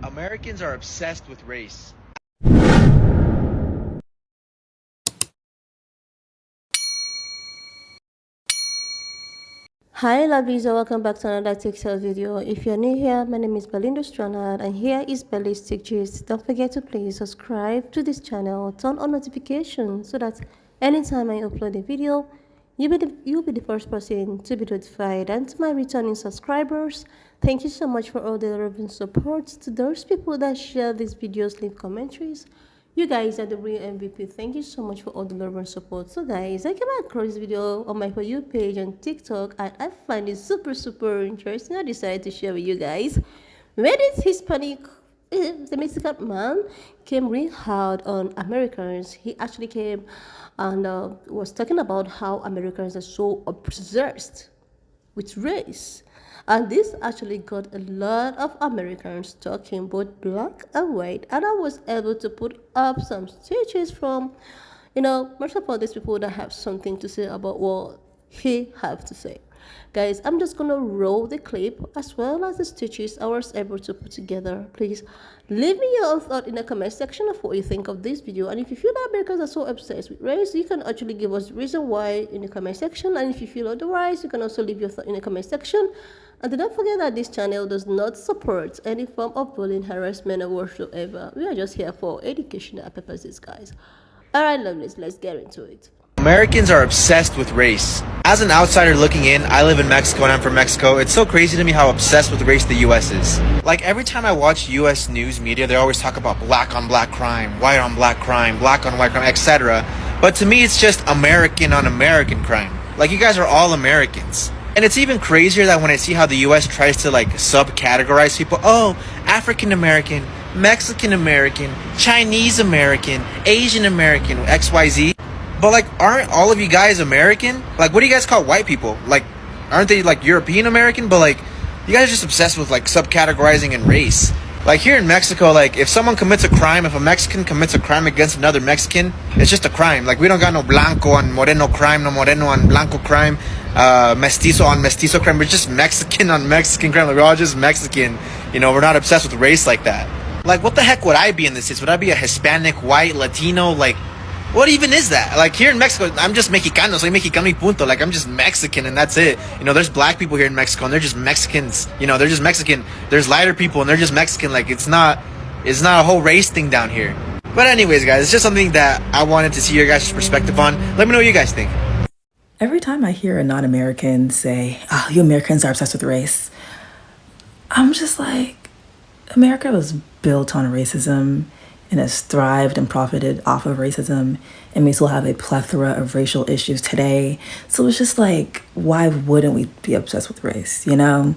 Americans are obsessed with race. Hi lovelies, and welcome back to another TikTok video. If you're new here, my name is Belinda Stranad and here is Ballistic Gist. Don't forget to please subscribe to this channel, turn on notifications so that anytime I upload a video, you'll be the first person to be notified. And to my returning subscribers, thank you so much for all the love and support. To those people that share these videos, leave commentaries, you guys are the real MVP. Thank you so much for all the love and support. So guys, I came across this video on my For You page on TikTok and I find it super interesting. I decided to share with you guys. Where this Hispanic, the Mexican man came real hard on Americans. He actually came and was talking about how Americans are so obsessed with race. And this actually got a lot of Americans talking both black and white. And I was able to put up some stitches from, most of all these people that have something to say about what he have to say. Guys, I'm just gonna roll the clip as well as the stitches I was able to put together. Please leave me your thought in the comment section of what you think of this video. And if you feel that Americans are so obsessed with race, you can actually give us the reason why in the comment section. And if you feel otherwise, you can also leave your thought in the comment section. And do not forget that this channel does not support any form of bullying, harassment, or whatsoever. We are just here for educational purposes, guys. Alright, lovelies, let's get into it. Americans are obsessed with race. As an outsider looking in, I live in Mexico and I'm from Mexico. It's so crazy to me how obsessed with race the US is. Like every time I watch US news media, they always talk about black on black crime, white on black crime, black on white crime, etc. But to me, it's just American on American crime. Like you guys are all Americans. And it's even crazier that when I see how the US tries to like subcategorize people, oh, African American, Mexican American, Chinese American, Asian American, XYZ. But like, aren't all of you guys American? Like, what do you guys call white people? Like, aren't they like European American? But like, you guys are just obsessed with like subcategorizing and race. Like here in Mexico, like if someone commits a crime, if a Mexican commits a crime against another Mexican, it's just a crime. Like we don't got no blanco on moreno crime, no moreno on blanco crime, mestizo on mestizo crime. We're just Mexican on Mexican crime. Like we're all just Mexican. You know, we're not obsessed with race like that. Like what the heck would I be in this case? Would I be a Hispanic, white, Latino? Like what even is that? Like here in Mexico, I'm just Mexicano, soy mexicano y punto. Like I'm just Mexican and that's it. You know, there's black people here in Mexico and they're just Mexicans. You know, they're just Mexican. There's lighter people and they're just Mexican. Like it's not a whole race thing down here. But anyways, guys, it's just something that I wanted to see your guys' perspective on. Let me know what you guys think. Every time I hear a non-American say, oh, you Americans are obsessed with race, I'm just like, America was built on racism and has thrived and profited off of racism, and we still have a plethora of racial issues today. So it's just like, why wouldn't we be obsessed with race, you know?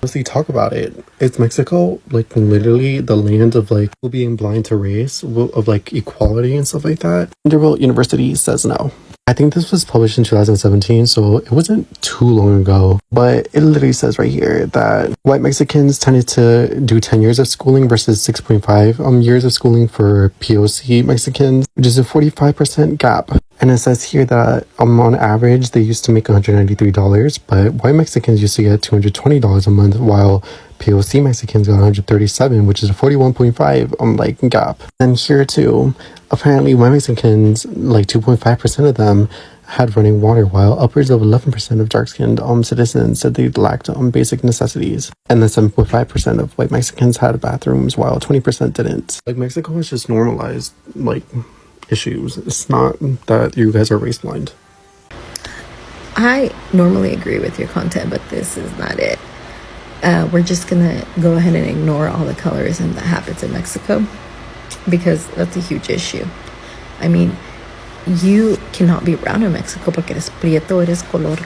Mostly talk about it. It's Mexico, like literally the land of like people being blind to race, of like equality and stuff like that. Vanderbilt University says no. I think this was published in 2017, so it wasn't too long ago. But it literally says right here that white Mexicans tended to do 10 years of schooling versus 6.5 years of schooling for POC Mexicans, which is a 45% gap. And it says here that on average, they used to make $193, but white Mexicans used to get $220 a month, while POC Mexicans got $137, which is a 41.5 gap. And here too, apparently white Mexicans, like 2.5% of them had running water, while upwards of 11% of dark-skinned citizens said they lacked basic necessities. And then 7.5% of white Mexicans had bathrooms, while 20% didn't. Like Mexico has just normalized like issues. It's not that you guys are race blind. I normally agree with your content, but this is not it. We're just gonna go ahead and ignore all the colorism that happens in Mexico because that's a huge issue. I mean, you cannot be brown in Mexico porque eres prieto, eres color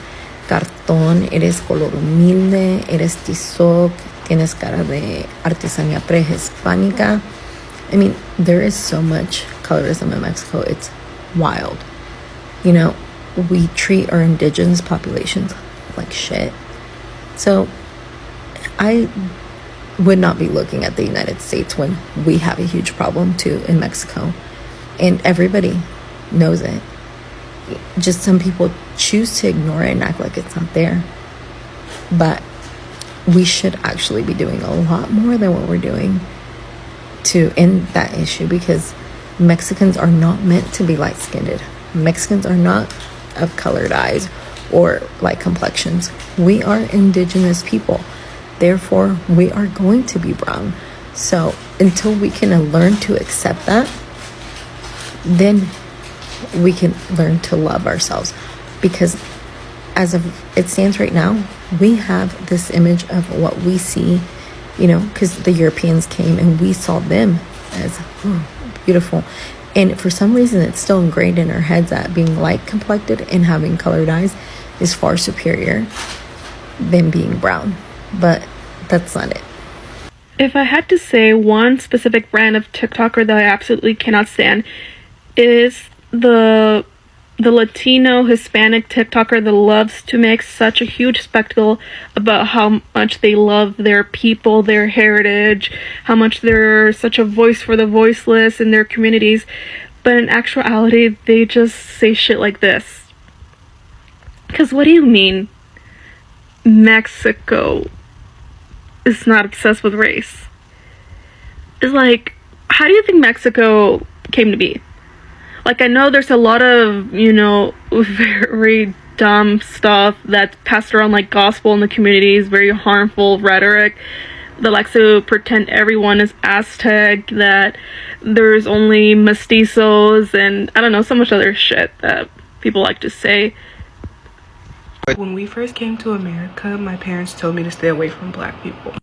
cartón, eres color humilde, eres tizoc, tienes cara de artesanía prehispánica. I mean, there is so much colorism in Mexico. It's wild. You know, we treat our indigenous populations like shit. So I would not be looking at the United States when we have a huge problem too in Mexico. And everybody knows it. Just some people choose to ignore it and act like it's not there. But we should actually be doing a lot more than what we're doing to end that issue, because Mexicans are not meant to be light-skinned. Mexicans are not of colored eyes or light complexions. We are indigenous people. Therefore, we are going to be brown. So until we can learn to accept that, then we can learn to love ourselves. Because as of it stands right now, we have this image of what we see, you know, because the Europeans came and we saw them as beautiful. And for some reason, it's still ingrained in our heads that being light complected and having colored eyes is far superior than being brown. But that's not it. If I had to say one specific brand of TikToker that I absolutely cannot stand, is the Latino Hispanic TikToker that loves to make such a huge spectacle about how much they love their people, their heritage, how much they're such a voice for the voiceless in their communities, but in actuality they just say shit like this. Because what do you mean Mexico is not obsessed with race? It's like, how do you think Mexico came to be? Like, I know there's a lot of, you know, very dumb stuff that's passed around like gospel in the communities, very harmful rhetoric that likes to pretend everyone is Aztec, that there's only mestizos, and I don't know, so much other shit that people like to say. When we first came to America, my parents told me to stay away from black people.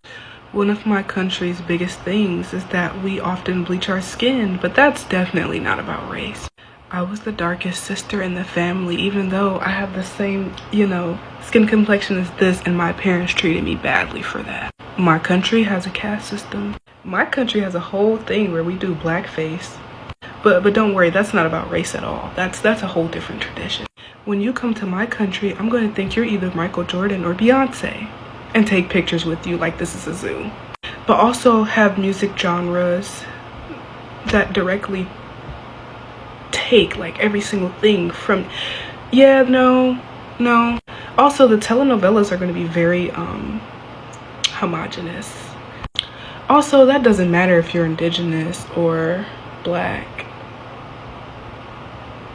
One of my country's biggest things is that we often bleach our skin, but that's definitely not about race. I was the darkest sister in the family, even though I have the same, you know, skin complexion as this, and my parents treated me badly for that. My country has a caste system. My country has a whole thing where we do blackface. But don't worry, that's not about race at all. That's a whole different tradition. When you come to my country, I'm going to think you're either Michael Jordan or Beyonce and take pictures with you like this is a zoo. But also have music genres that directly take like every single thing from, yeah, no. Also, the telenovelas are going to be very homogenous. Also, that doesn't matter if you're indigenous or black,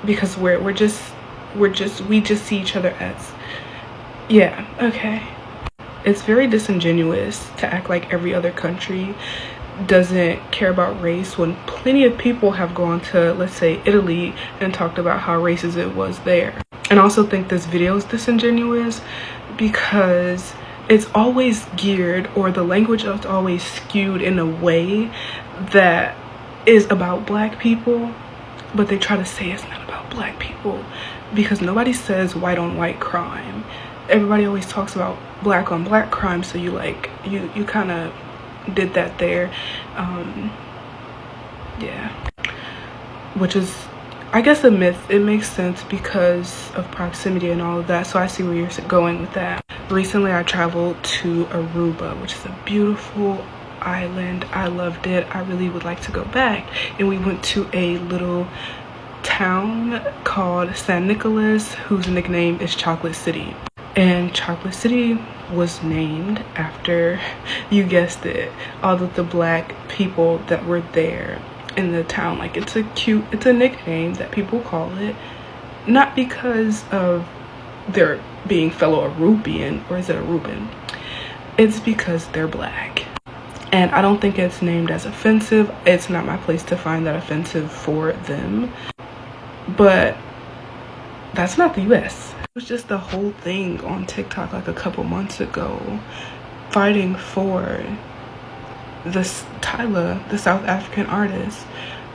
because we just see each other as, yeah, okay. It's very disingenuous to act like every other country doesn't care about race when plenty of people have gone to, let's say, Italy and talked about how racist it was there. And I also think this video is disingenuous because it's always geared, or the language is always skewed in a way that is about black people, but they try to say it's not about black people because nobody says white on white crime. Everybody always talks about black on black crime, so you kind of did that there. Yeah, which is, I guess, a myth. It makes sense because of proximity and all of that, so I see where you're going with that. Recently I traveled to Aruba, which is a beautiful island. I loved it. I really would like to go back. And we went to a little town called San Nicolas, whose nickname is Chocolate City. And Chocolate City was named after, you guessed it, all of the black people that were there in the town. Like, it's a nickname that people call it, not because of their being fellow Arubian, or is it Aruban? It's because they're black. And I don't think it's named as offensive. It's not my place to find that offensive for them. But that's not the US. It was just the whole thing on TikTok like a couple months ago, fighting for this Tyla, the South African artist,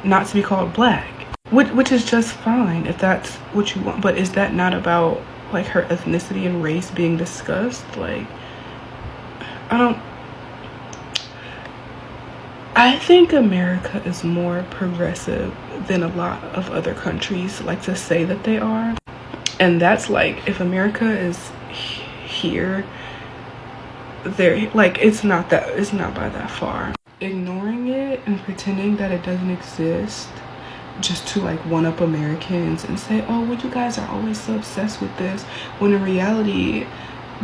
not to be called black. Which is just fine if that's what you want. But is that not about like her ethnicity and race being discussed? Like, I think America is more progressive than a lot of other countries like to say that they are. And that's like, if America is here, there, like, it's not by that far. Ignoring it and pretending that it doesn't exist just to like one up Americans and say, oh, well, you guys are always so obsessed with this, when in reality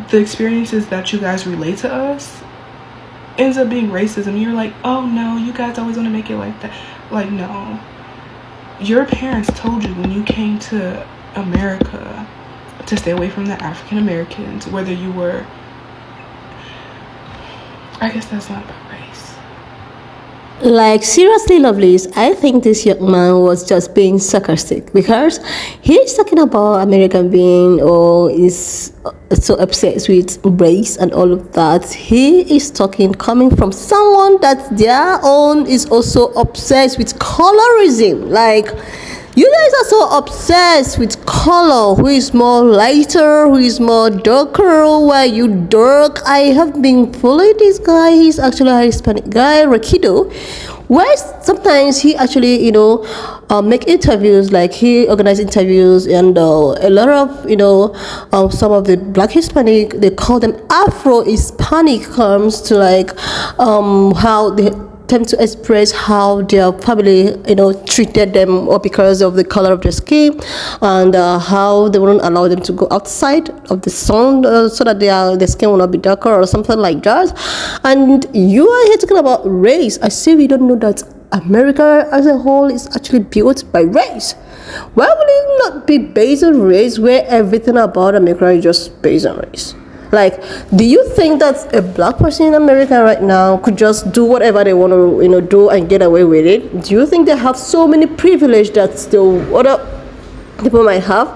the experiences that you guys relate to us ends up being racism. You're like, oh no, you guys always want to make it like that. Like, no. Your parents told you when you came to America to stay away from the African Americans, whether you were, I guess that's not about race. Like, seriously, lovelies, I think this young man was just being sarcastic because he's talking about American being or is so obsessed with race and all of that. He is talking coming from someone that their own is also obsessed with colorism. Like, you guys are so obsessed with color. Who is more lighter? Who is more darker? Why are you dark? I have been following this guy. He's actually a Hispanic guy, Rakido. Where sometimes he actually, make interviews. Like he organized interviews, and a lot of, some of the Black Hispanic, they call them Afro Hispanic, comes to like, how they tend to express how their family treated them or because of the color of their skin, and how they wouldn't allow them to go outside of the sun, so that their skin will not be darker or something like that. And you are here talking about race. I see we don't know that America as a whole is actually built by race. Why would it not be based on race, where everything about America is just based on race? Like, do you think that a black person in America right now could just do whatever they want to, do and get away with it? Do you think they have so many privilege that still other people might have?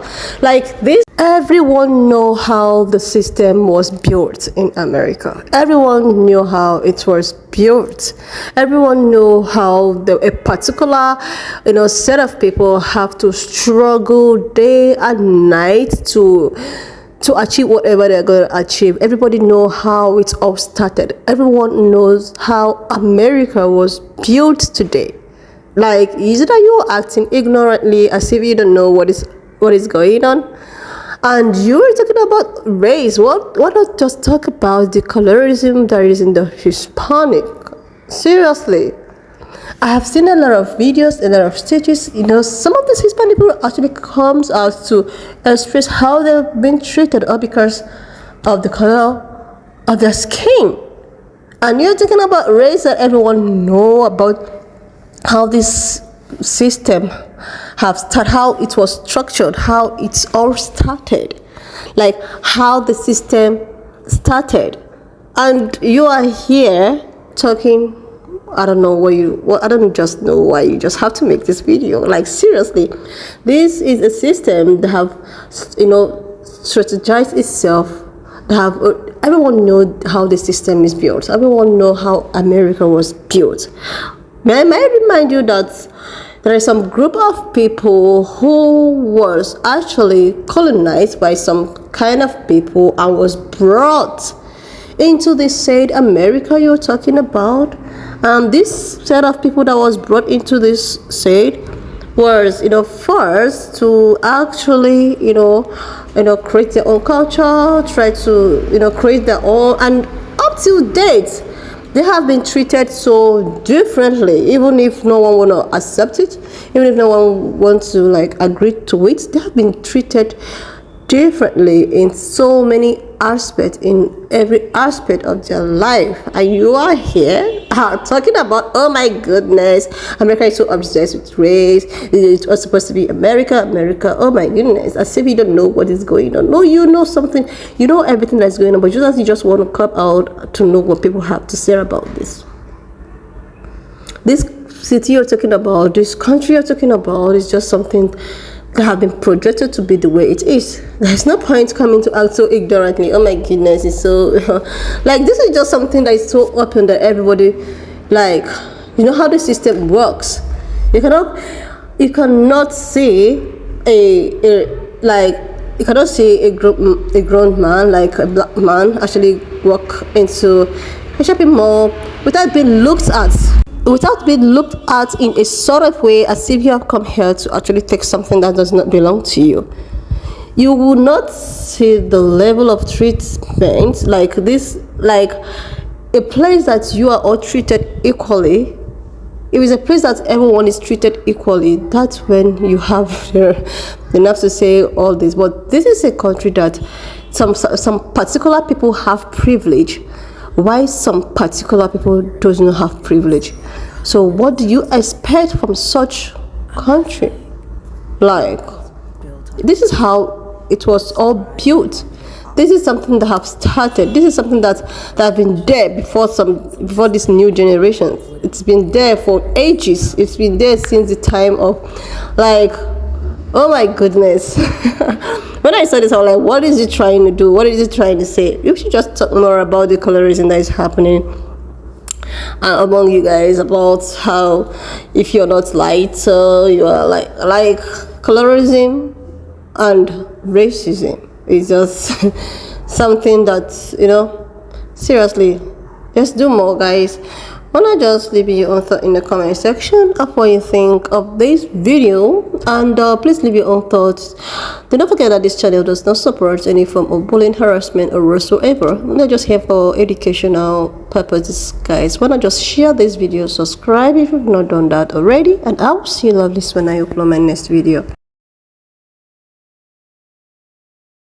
Like this, everyone know how the system was built in America. Everyone knew how it was built. Everyone knew how a particular, set of people have to struggle day and night to achieve whatever they're going to achieve. Everybody knows how it all started. Everyone knows how America was built today. Like, is it that you're acting ignorantly as if you don't know what is going on? And you're talking about race. Why not just talk about the colorism that is in the Hispanic? Seriously. I have seen a lot of videos, a lot of stitches. Some of these Hispanic people actually comes out to express how they've been treated, or because of the color of their skin. And you're talking about race that everyone know about, how this system have started, how it was structured, how it's all started, like how the system started. And you are here talking. I don't just know why you just have to make this video. Like, seriously, this is a system that have, strategized itself. Everyone know how the system is built. Everyone know how America was built. May I remind you that there is some group of people who was actually colonized by some kind of people and was brought into this said America you're talking about. And this set of people that was brought into this said was, first to actually, create their own culture, try to, create their own, and up till date, they have been treated so differently. Even if no one wanna accept it, even if no one wants to agree to it, they have been treated differently in so many aspects, in every aspect of their life. And you are here talking about, oh my goodness, America is so obsessed with race, it's all supposed to be America, oh my goodness, as if you don't know what is going on. No, you know something, you know everything that's going on, but you just want to come out to know what people have to say about this city you're talking about, this country you're talking about, is just something that have been projected to be the way it is. There's no point coming to act so ignorantly. Oh my goodness, it's so this is just something that is so open that everybody, you know how the system works. You cannot see you cannot see a grown man, like a black man, actually walk into a shopping mall without being looked at in a sort of way as if you have come here to actually take something that does not belong to you. You will not see the level of treatment like this, like a place that you are all treated equally. If it's a place that everyone is treated equally, that's when you have the enough to say all this. But this is a country that some particular people have privilege, why some particular people does not have privilege. So what do you expect from such country? Like, this is how it was all built. This is something that have started. This is something that have been there before this new generation. It's been there for ages. It's been there since the time of, like, oh my goodness. When I saw this, I was like, what is it trying to do? What is it trying to say? You should just talk more about the colorism that is happening among you guys, about how if you're not light, you are like colorism and racism is just something that, you know, seriously, let's do more, guys. Why not just leave your own thought in the comment section of what you think of this video, and please leave your own thoughts. Do not forget that this channel does not support any form of bullying, harassment, or whatsoever. We're not just here for educational purposes, guys. Why not just share this video, subscribe if you've not done that already, and I'll see you lovelies when I upload my next video.